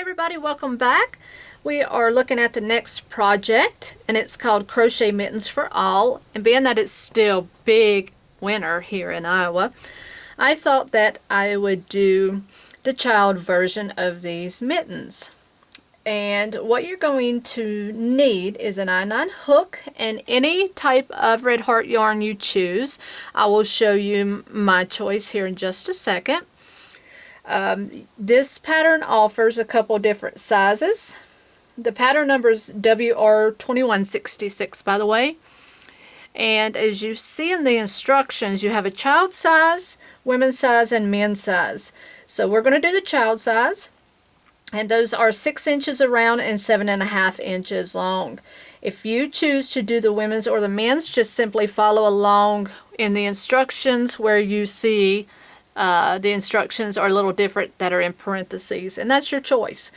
Everybody, welcome back. We are looking at the next project, and it's called Crochet Mittens for All. And being that it's still big winter here in Iowa, I thought that I would do the child version of these mittens. And what you're going to need is an I-9 hook and any type of red heart yarn you choose. I will show you my choice here in just a second. This pattern offers a couple different sizes. The pattern number is WR2166, by the way. And as you see in the instructions, you have a child size, women's size, and men's size. So we're going to do the child size. And those are 6 inches around and 7.5 inches long. If you choose to do the women's or the men's, just simply follow along in the instructions where you see the instructions are a little different that are in parentheses, and that's your choice.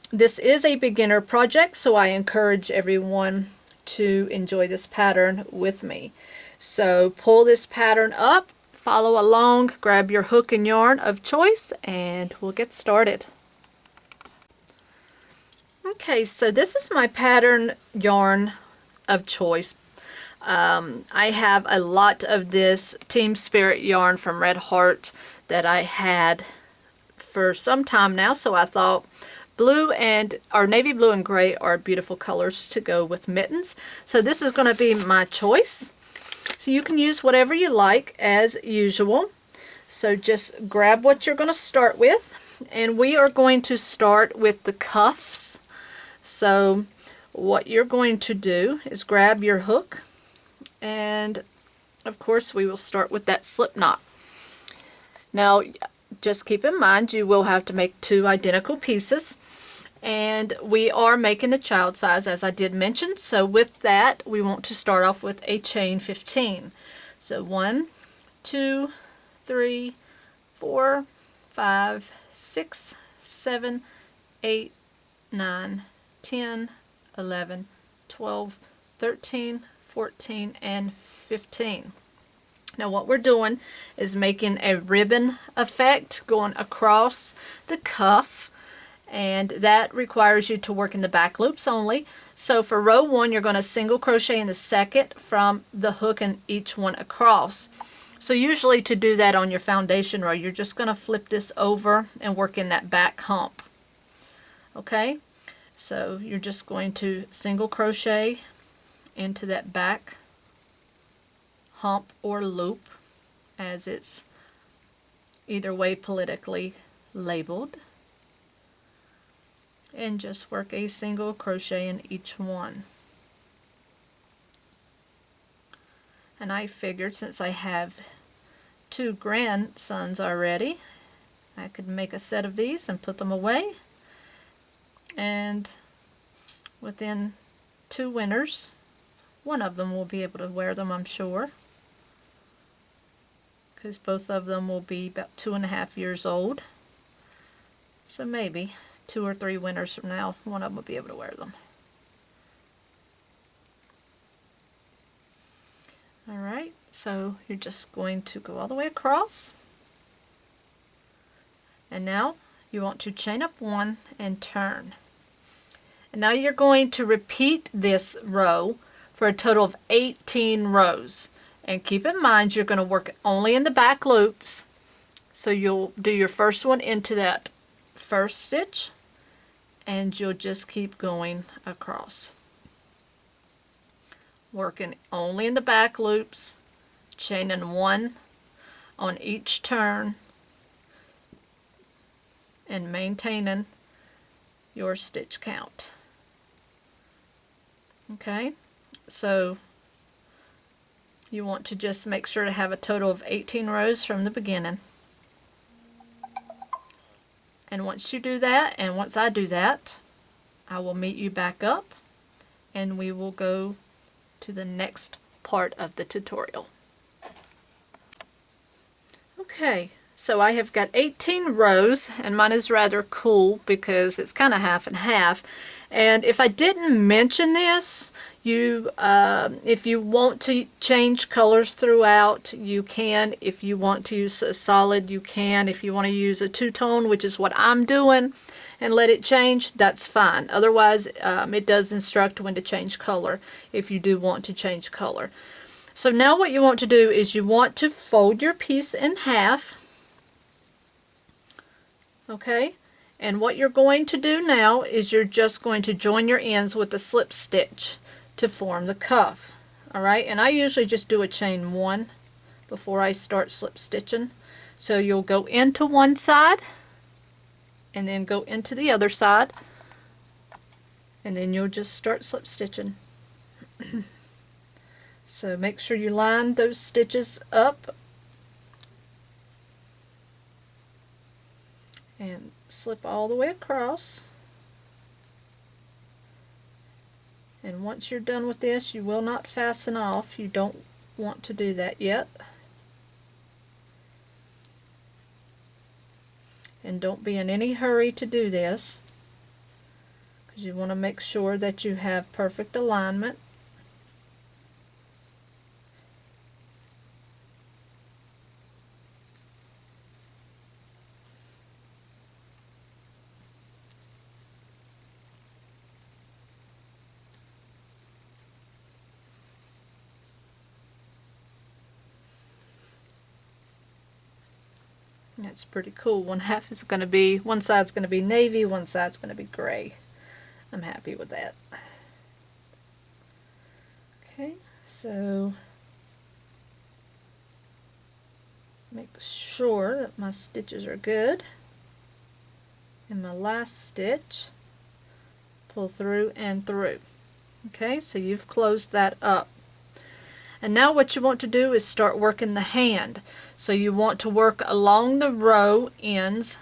This is a beginner project, so I encourage everyone to enjoy this pattern with me. So pull this pattern up, follow along, grab your hook and yarn of choice, and we'll get started. Okay, so this is my pattern yarn of choice. I have a lot of this Team Spirit yarn from Red Heart that I had for some time now, so I thought navy blue and gray are beautiful colors to go with mittens. So this is going to be my choice. So you can use whatever you like as usual. So just grab what you're going to start with, and we are going to start with the cuffs. So what you're going to do is grab your hook, and of course we will start with that slip knot. Now just keep in mind you will have to make 2 identical pieces, and we are making the child size as I did mention. So with that we want to start off with a chain 15. So 1, 2, 3, 4, 5, 6, 7, 8, 9, 10, 11, 12, 13, 14, and 15. Now what we're doing is making a ribbon effect going across the cuff, and that requires you to work in the back loops only. So for row 1 you're going to single crochet in the second from the hook and each one across. So usually to do that on your foundation row, you're just going to flip this over and work in that back hump. Okay, so you're just going to single crochet into that back hump or loop, as it's either way politically labeled, and just work a single crochet in each one. And I figured since I have 2 grandsons already, I could make a set of these and put them away, and within 2 winters one of them will be able to wear them, I'm sure, because both of them will be about 2.5 years old. So maybe 2 or 3 winters from now, one of them will be able to wear them. Alright, so you're just going to go all the way across. And now you want to chain up 1 and turn. And now you're going to repeat this row for a total of 18 rows. And keep in mind you're going to work only in the back loops. So you'll do your first one into that first stitch, and you'll just keep going across. Working only in the back loops, chaining 1 on each turn, and maintaining your stitch count. Okay, so you want to just make sure to have a total of 18 rows from the beginning. And once you do that, and once I do that, I will meet you back up and we will go to the next part of the tutorial. Okay, so I have got 18 rows, and mine is rather cool because it's kind of half and half. And if I didn't mention this, if you want to change colors throughout, you can. If you want to use a solid, you can. If you want to use a two-tone, which is what I'm doing, and let it change, that's fine. Otherwise, it does instruct when to change color if you do want to change color. So now what you want to do is you want to fold your piece in half. Okay, and what you're going to do now is you're just going to join your ends with a slip stitch to form the cuff. Alright, and I usually just do a chain 1 before I start slip stitching. So you'll go into one side and then go into the other side, and then you'll just start slip stitching. So make sure you line those stitches up and slip all the way across. And once you're done with this, you will not fasten off. You don't want to do that yet. And don't be in any hurry to do this, because you want to make sure that you have perfect alignment. That's pretty cool. One side's going to be navy, one side's going to be gray. I'm happy with that. Okay, so make sure that my stitches are good. In my last stitch, pull through and through. Okay, so you've closed that up. And now what you want to do is start working the hand. So you want to work along the row ends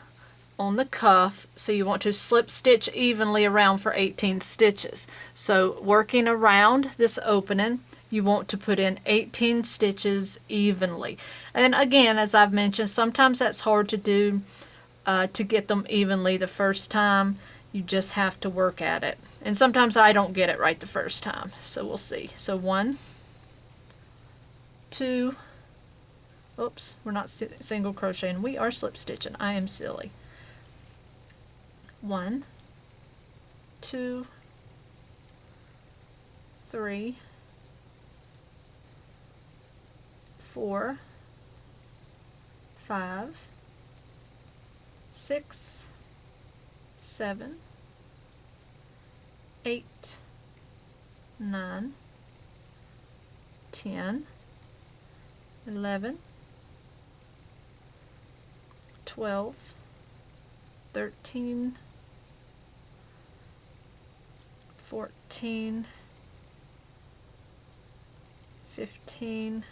on the cuff. So you want to slip stitch evenly around for 18 stitches. So working around this opening, you want to put in 18 stitches evenly. And again, as I've mentioned, sometimes that's hard to do, to get them evenly the first time. You just have to work at it. And sometimes I don't get it right the first time. So we'll see. So 1, 2, oops, we're not single crocheting, we are slip stitching. I am silly. 1, 2, 3, 4, 5, 6, 7, 8, 9, 10, 11, 12, 13, 14, 15,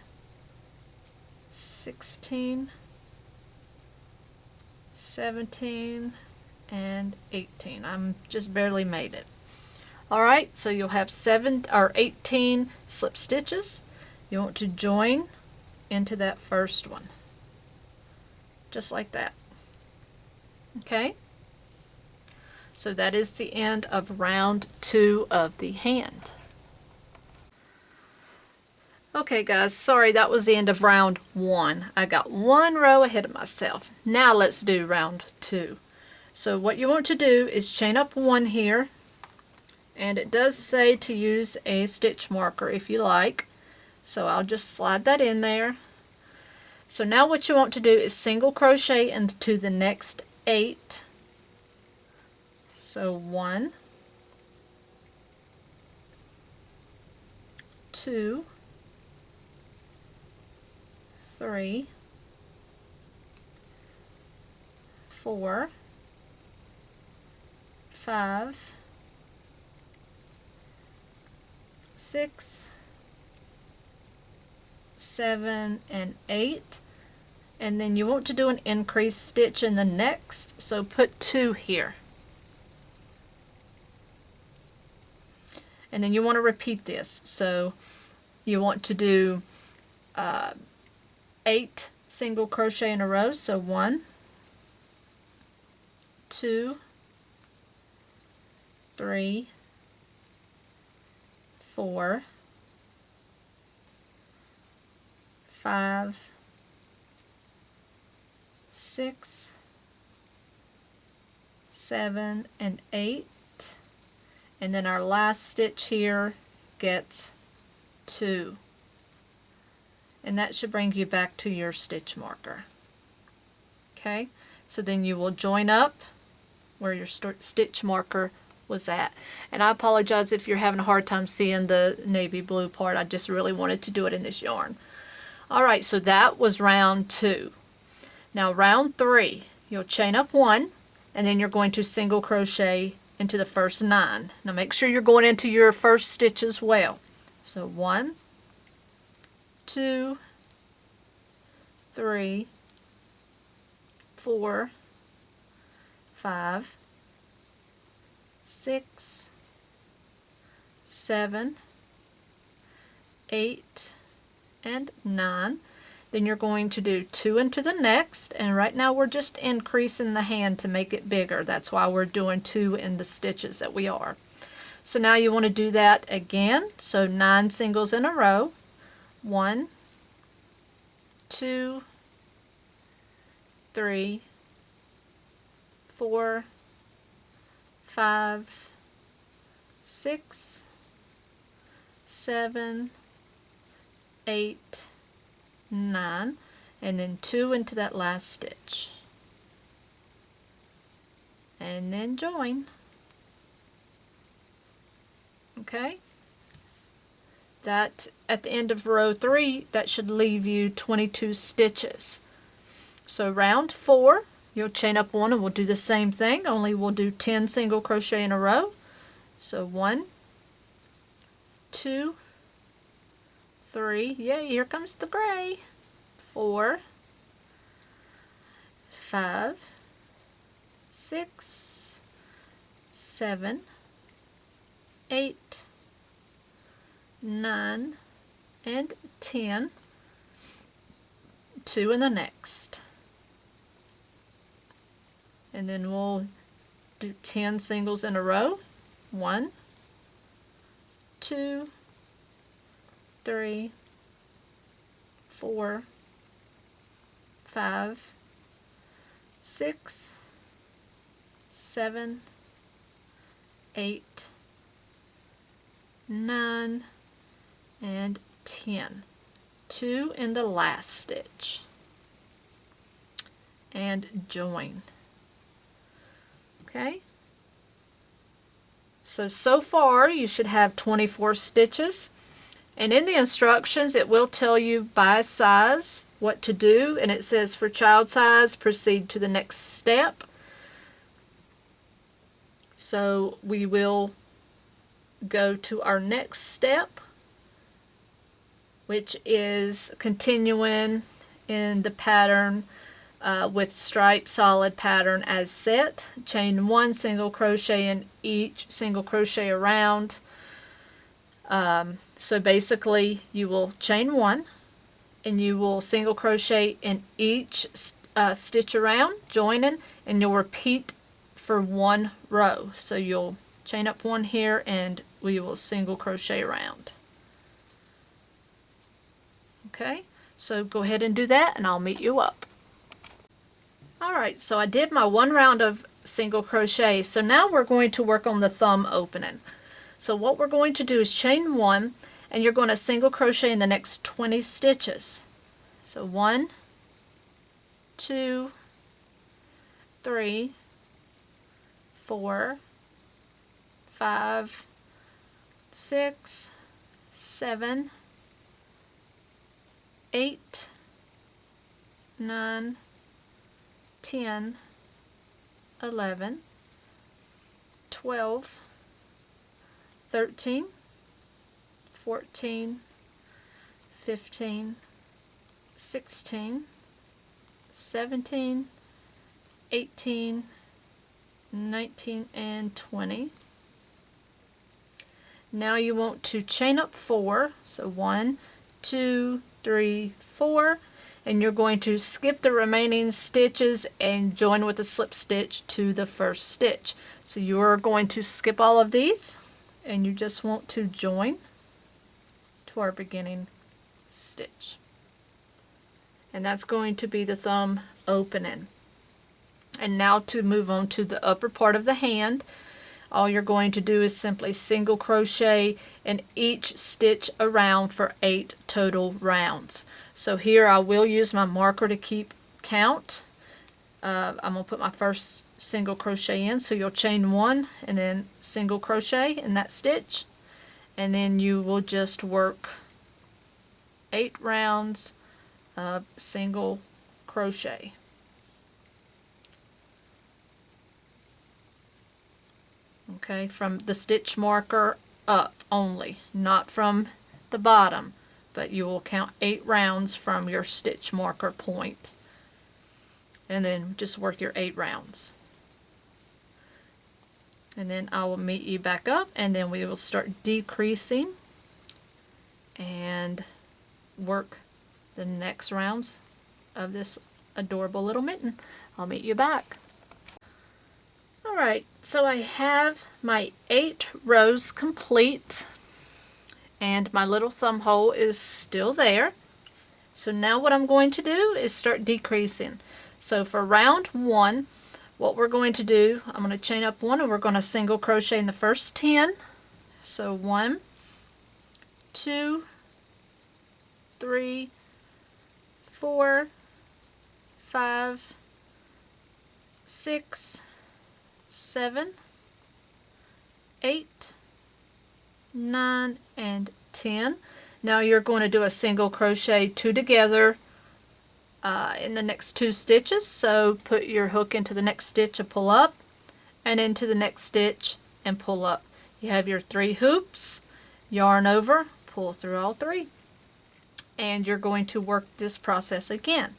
16, 17, and 18. I'm just barely made it. Alright, so you'll have 18 slip stitches. You want to join into that first one, just like that. Okay, so that is the end of round 2 of the hand. Okay guys, sorry, that was the end of round 1. I got one row ahead of myself. Now let's do round 2. So what you want to do is chain up 1 here, and it does say to use a stitch marker if you like. So I'll just slide that in there. So now what you want to do is single crochet into the next 8. So 1, 2, 3, 4, 5, 6, 7, and 8, and then you want to do an increased stitch in the next, so put 2 here. And then you want to repeat this, so you want to do 8 single crochet in a row, so 1, 2, 3, 4, 5, 6, 7, and 8. And then our last stitch here gets 2. And that should bring you back to your stitch marker. Okay, so then you will join up where your stitch marker was at. And I apologize if you're having a hard time seeing the navy blue part. I just really wanted to do it in this yarn. Alright, so that was round 2. Now round 3, you'll chain up 1, and then you're going to single crochet into the first 9. Now make sure you're going into your first stitch as well. So 1, 2, 3, 4, 5, 6, 7, 8, and 9. Then you're going to do 2 into the next, and right now we're just increasing the hand to make it bigger. That's why we're doing 2 in the stitches that we are. So now you want to do that again. So 9 singles in a row. 1, 2, 3, 4, 5, 6, 7, 8, 9, and then 2 into that last stitch. And then join. Okay? That at the end of row 3, that should leave you 22 stitches. So round 4, you'll chain up 1 and we'll do the same thing, only we'll do 10 single crochet in a row. So 1, 2, 3, yay, here comes the gray. 4, 5, 6, 7, 8, 9, and 10. 2 in the next. And then we'll do 10 singles in a row. 1, 2, 3, 4, 5, 6, 7, 8, 9, and 10. 2 in the last stitch. And join. Okay? So far you should have 24 stitches. And in the instructions it will tell you by size what to do, and it says for child size proceed to the next step. So we will go to our next step, which is continuing in the pattern with striped solid pattern as set. Chain 1 single crochet in each single crochet around. So basically you will chain 1 and you will single crochet in each stitch around, joining, and you'll repeat for 1 row. So you'll chain up 1 here and we will single crochet around. Okay, so go ahead and do that and I'll meet you up. Alright, so I did my 1 round of single crochet, so now we're going to work on the thumb opening. So what we're going to do is chain 1 and you're going to single crochet in the next 20 stitches. So 1, 2, 3, 4, 5, 6, 7, 8, 9, 10, 11, 12, 13, 14, 15, 16, 17, 18, 19, and 20. Now you want to chain up 4, so 1, 2, 3, 4, and you're going to skip the remaining stitches and join with a slip stitch to the first stitch. So you're going to skip all of these and you just want to join to our beginning stitch. And that's going to be the thumb opening. And now to move on to the upper part of the hand, all you're going to do is simply single crochet in each stitch around for 8 total rounds. So here I will use my marker to keep count. I'm going to put my first single crochet in, so you'll chain 1 and then single crochet in that stitch, and then you will just work 8 rounds of single crochet. Okay, from the stitch marker up only, not from the bottom, but you will count 8 rounds from your stitch marker point, and then just work your 8 rounds. And then I will meet you back up, and then we will start decreasing and work the next rounds of this adorable little mitten. I'll meet you back. Alright, so I have my 8 rows complete, and my little thumb hole is still there. So now what I'm going to do is start decreasing. So for round 1, what we're going to do, I'm going to chain up 1 and we're going to single crochet in the first 10. So 1, 2, 3, 4, 5, 6, 7, 8, 9, and 10. Now you're going to do a single crochet 2 together in the next 2 stitches. So put your hook into the next stitch and pull up, and into the next stitch and pull up. You have your 3 hoops, yarn over, pull through all 3, and you're going to work this process again.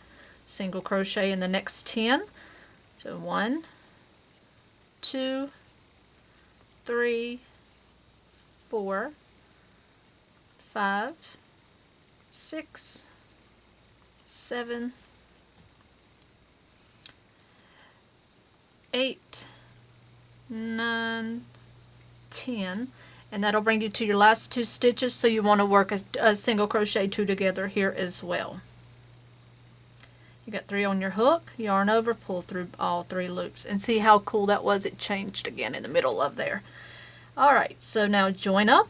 Single crochet in the next 10. So 1, 2, 3, 4, 5, 6, 7, 8, 9, 10, and that'll bring you to your last 2 stitches, so you want to work a single crochet 2 together here as well. You got 3 on your hook, yarn over, pull through all 3 loops, and see how cool that was. It changed again in the middle of there. Alright, so now join up,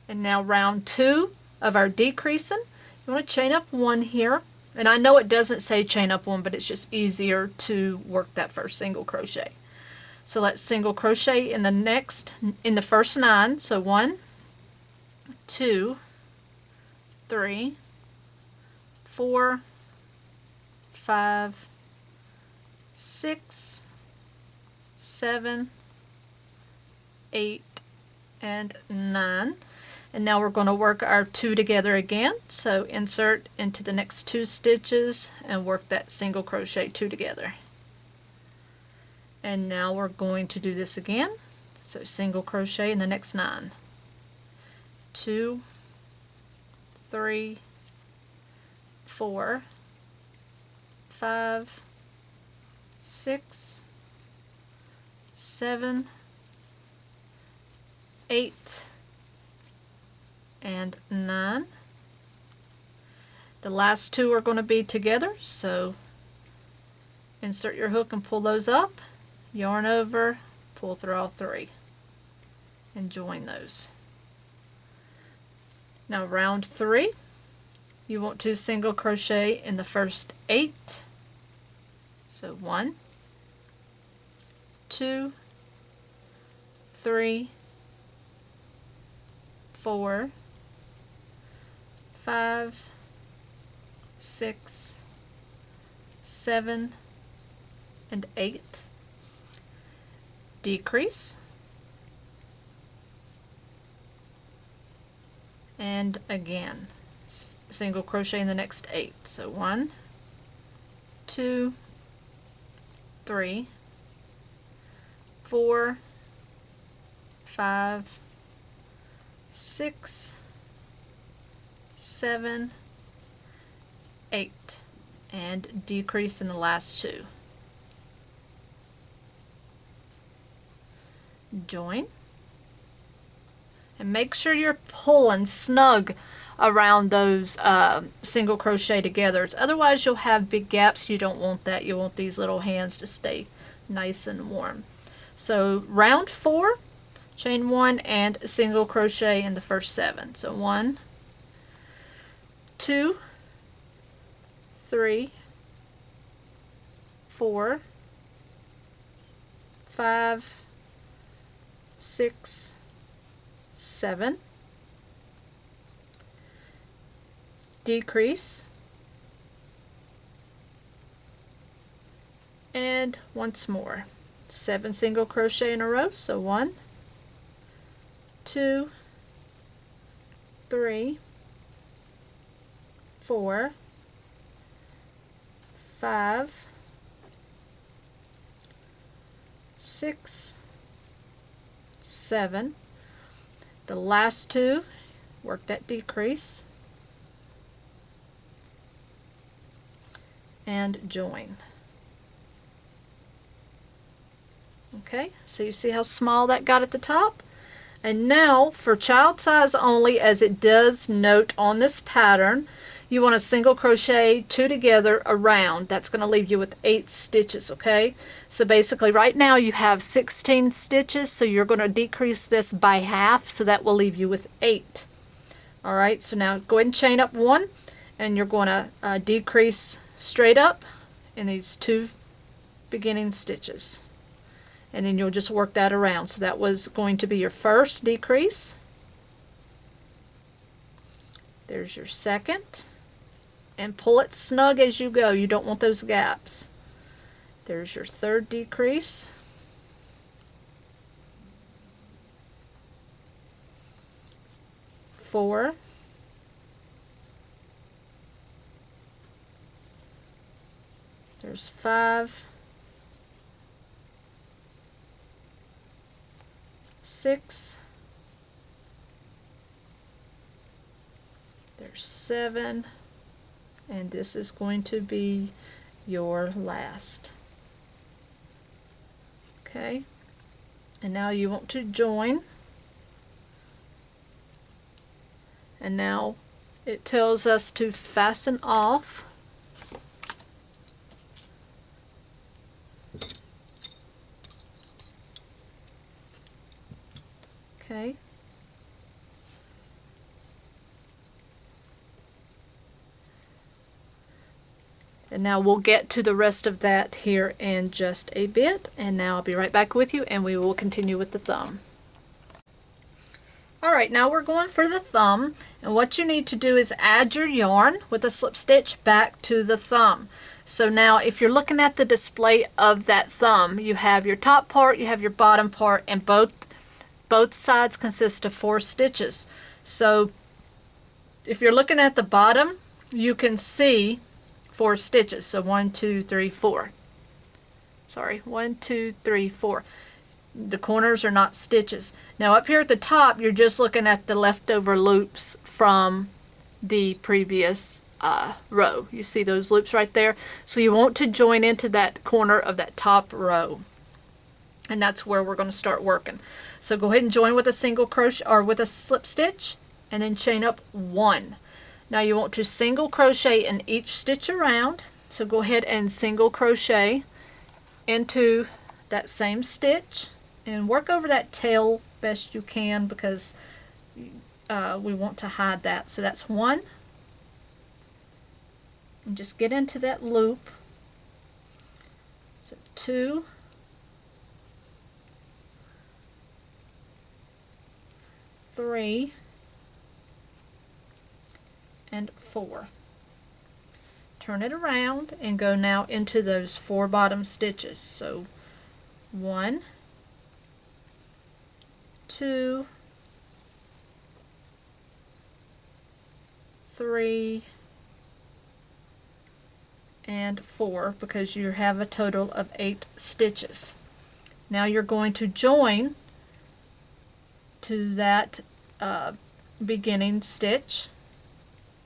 and now round 2 of our decreasing, you want to chain up 1 here, and I know it doesn't say chain up 1, but it's just easier to work that first single crochet. So let's single crochet in the first 9. So 1, 2, 3, 4, 5, 6, 7, 8, and 9. And now we're going to work our 2 together again. So insert into the next 2 stitches and work that single crochet 2 together. And now we're going to do this again. So single crochet in the next 9. 2, 3, 4, 5, 6, 7, 8, and 9. The last 2 are going to be together, so insert your hook and pull those up, yarn over, pull through all 3, and join those. Now round 3, you want to single crochet in the first 8. So 1, 2, 3, 4, 5, 6, 7, and 8. Decrease. And again, single crochet in the next 8. So 1, 2, 3, 4, 5, 6, 7, 8, and decrease in the last 2. Join, and make sure you're pulling snug around those single crochet togethers. Otherwise you'll have big gaps. You don't want that. You want these little hands to stay nice and warm. So round 4, chain 1 and single crochet in the first 7. So 1, 2, 3, 4, 5, 6, 7, decrease, and once more 7 single crochet in a row. So 1, 2, 3, 4, 5, 6, 7. The last 2, work that decrease and join. Okay, so you see how small that got at the top? And now for child size only, as it does note on this pattern, you want to single crochet 2 together around. That's going to leave you with 8 stitches, okay? So basically right now you have 16 stitches, so you're going to decrease this by half, so that will leave you with 8. Alright, so now go ahead and chain up 1, and you're going to decrease straight up in these 2 beginning stitches. And then you'll just work that around. So that was going to be your first decrease. There's your second. And pull it snug as you go. You don't want those gaps. There's your third decrease. Four. There's 5. 6. There's 7. And this is going to be your last. Okay. And now you want to join. And now it tells us to fasten off. Okay. And now we'll get to the rest of that here in just a bit. And now I'll be right back with you and we will continue with the thumb. Alright, now we're going for the thumb. And what you need to do is add your yarn with a slip stitch back to the thumb. So now if you're looking at the display of that thumb, you have your top part, you have your bottom part, and both sides consist of 4 stitches. So if you're looking at the bottom, you can see 4 stitches. So 1, 2, 3, 4. Sorry, 1, 2, 3, 4. The corners are not stitches. Now up here at the top, you're just looking at the leftover loops from the previous row. You see those loops right there? So you want to join into that corner of that top row. And that's where we're going to start working. So go ahead and join with a single crochet or with a slip stitch and then chain up 1. Now you want to single crochet in each stitch around. So go ahead and single crochet into that same stitch and work over that tail best you can because we want to hide that. So that's 1. And just get into that loop. So 2. 3 and 4. Turn it around and go now into those 4 bottom stitches. So 1, 2, 3, and 4 because you have a total of 8 stitches. Now you're going to join to that beginning stitch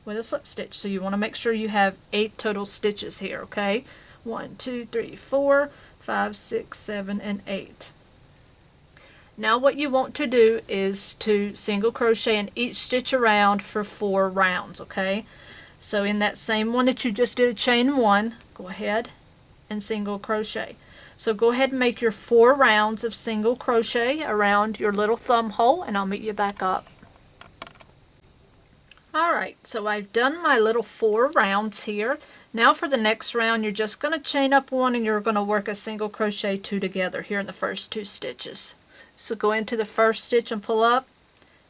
with a slip stitch. So you want to make sure you have 8 total stitches here, okay? 1, 2, 3, 4, 5, 6, 7, and 8. Now what you want to do is to single crochet in each stitch around for 4 rounds, okay? So in that same one that you just did a chain 1, go ahead and single crochet. So go ahead and make your 4 rounds of single crochet around your little thumb hole, and I'll meet you back up. Alright, so I've done my little 4 rounds here. Now for the next round, you're just going to chain up 1 and you're going to work a single crochet 2 together here in the first 2 stitches. So go into the first stitch and pull up,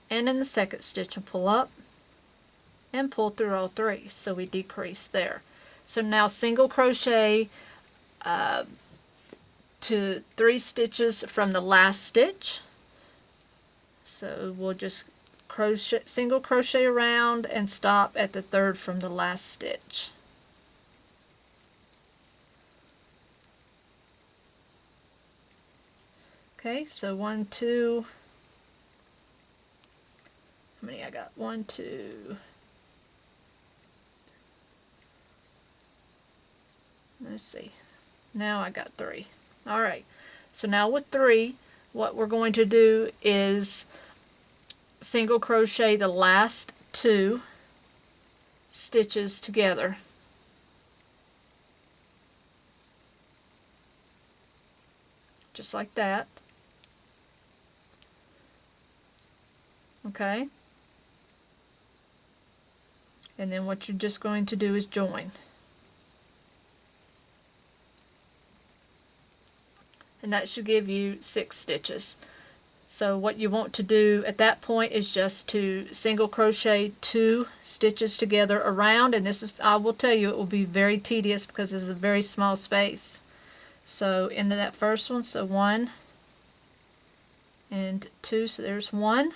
and in the second stitch and pull up, and pull through all 3. So we decrease there. So now single crochet to 3 stitches from the last stitch. So we'll just crochet, single crochet around and stop at the 3rd from the last stitch. Okay, so 1, 2, how many I got? 1, 2, let's see, now I got 3. Alright, so now with 3, what we're going to do is single crochet the last 2 stitches together. Just like that. Okay? And then what you're just going to do is join. And that should give you 6 stitches. So what you want to do at that point is just to single crochet 2 stitches together around, and this is, I will tell you, it will be very tedious because this is a very small space. So into that first one, so 1 and 2, so there's 1.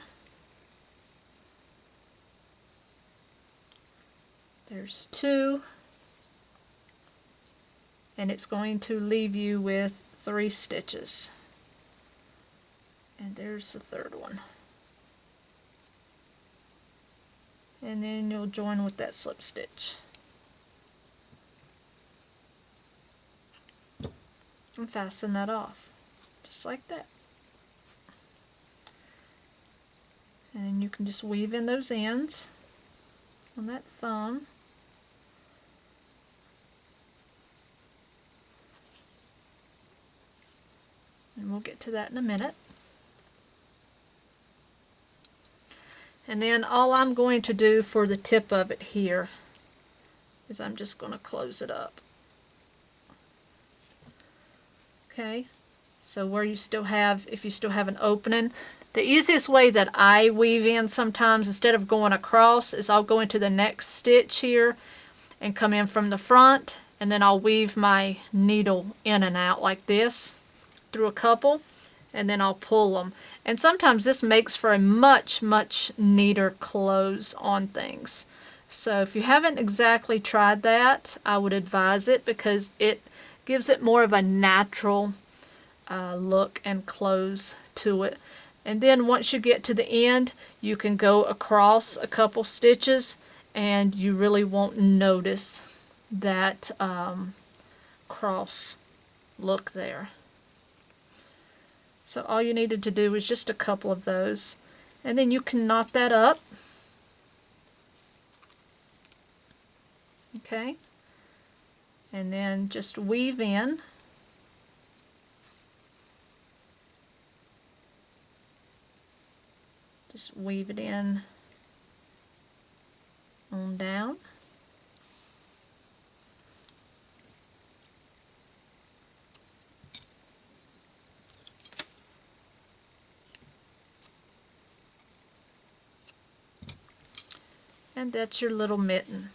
There's 2. And it's going to leave you with 3 stitches. And there's the 3rd one. And then you'll join with that slip stitch. And fasten that off. Just like that. And then you can just weave in those ends on that thumb. And we'll get to that in a minute. And then all I'm going to do for the tip of it here is I'm just going to close it up. Okay, so where you still have, if you still have an opening, the easiest way that I weave in sometimes, instead of going across, is I'll go into the next stitch here and come in from the front, and then I'll weave my needle in and out like this through a couple, and then I'll pull them. And sometimes this makes for a much neater close on things. So if you haven't exactly tried that, I would advise it because it gives it more of a natural look and close to it. And then once you get to the end, you can go across a couple stitches and you really won't notice that cross look there. So all you needed to do was just a couple of those, and then you can knot that up. Okay, and then just weave in. Just weave it in on down. And that's your little mitten.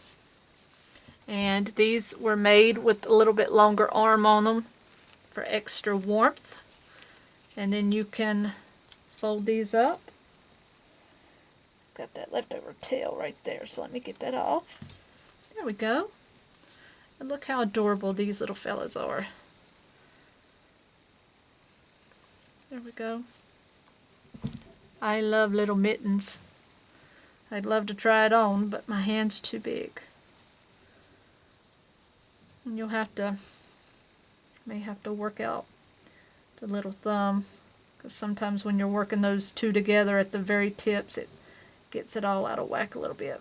And these were made with a little bit longer arm on them for extra warmth. And then you can fold these up. Got that leftover tail right there, so let me get that off. There we go. And look how adorable these little fellas are. There we go. I love little mittens. I'd love to try it on, but my hand's too big. And you'll have to, may have to work out the little thumb because sometimes when you're working those two together at the very tips, it gets it all out of whack a little bit.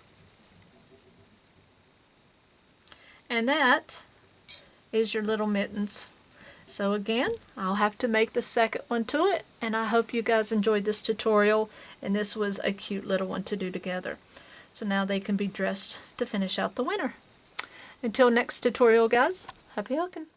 And that is your little mittens. So again, I'll have to make the second one to it, and I hope you guys enjoyed this tutorial, and this was a cute little one to do together. So now they can be dressed to finish out the winter. Until next tutorial, guys, happy hooking!